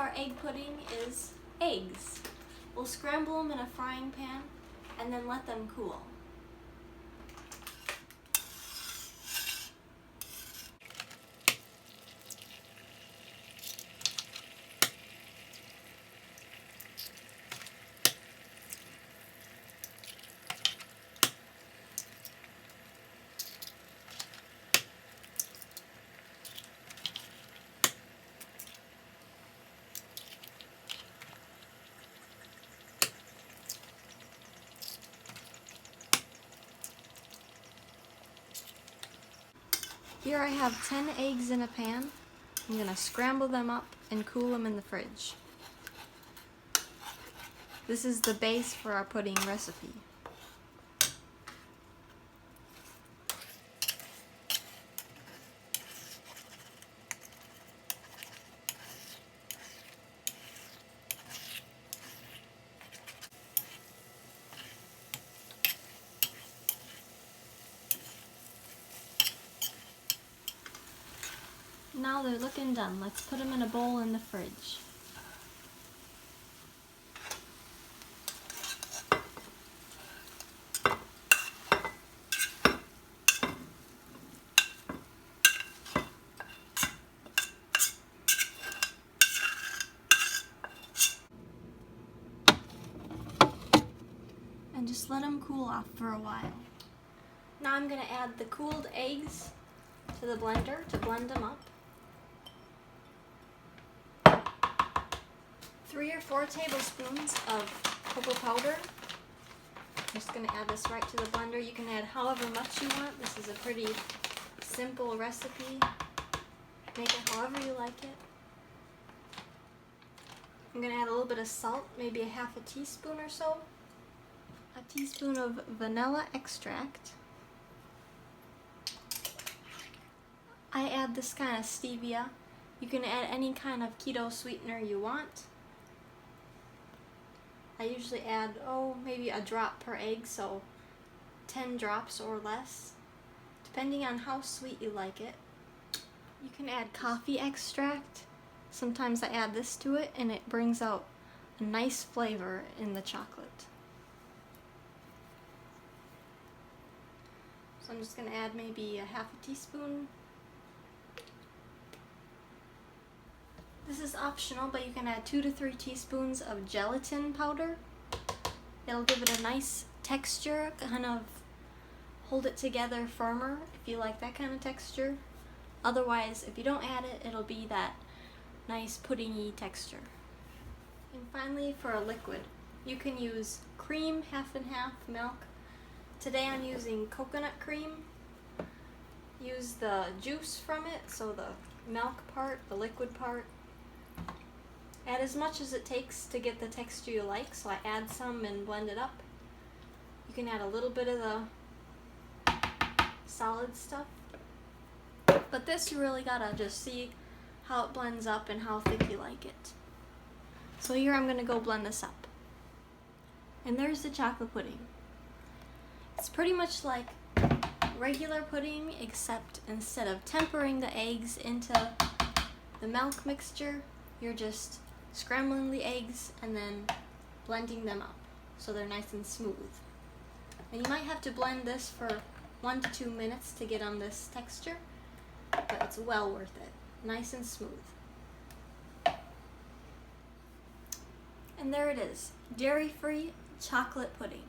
our egg pudding is eggs. We'll scramble them in a frying pan and then let them cool. Here I have 10 eggs in a pan. I'm going to scramble them up and cool them in the fridge. This is the base for our pudding recipe. Now they're looking done. Let's put them in a bowl in the fridge. And just let them cool off for a while. Now I'm going to add the cooled eggs to the blender to blend them up. 3 or 4 tablespoons of cocoa powder. I'm just going to add this right to the blender. You can add however much you want. This is a pretty simple recipe. Make it however you like it. I'm going to add a little bit of salt, maybe a half a teaspoon or so. A teaspoon of vanilla extract. I add this kind of stevia. You can add any kind of keto sweetener you want. I usually add, maybe a drop per egg, so 10 drops or less, depending on how sweet you like it. You can add coffee extract. Sometimes I add this to it and it brings out a nice flavor in the chocolate. So I'm just going to add maybe a half a teaspoon. This is optional, but you can add 2 to 3 teaspoons of gelatin powder. It'll give it a nice texture, kind of hold it together firmer if you like that kind of texture. Otherwise, if you don't add it, it'll be that nice puddingy texture. And finally, for a liquid, you can use cream, half and half, milk. Today I'm using coconut cream. Use the juice from it, so the milk part, the liquid part. Add as much as it takes to get the texture you like, so I add some and blend it up. You can add a little bit of the solid stuff. But this you really gotta just see how it blends up and how thick you like it. So here I'm gonna go blend this up. And there's the chocolate pudding. It's pretty much like regular pudding, except instead of tempering the eggs into the milk mixture, you're just scrambling the eggs and then blending them up so they're nice and smooth. And you might have to blend this for 1 to 2 minutes to get on this texture, but it's well worth it. Nice and smooth. And there it is, dairy-free chocolate pudding.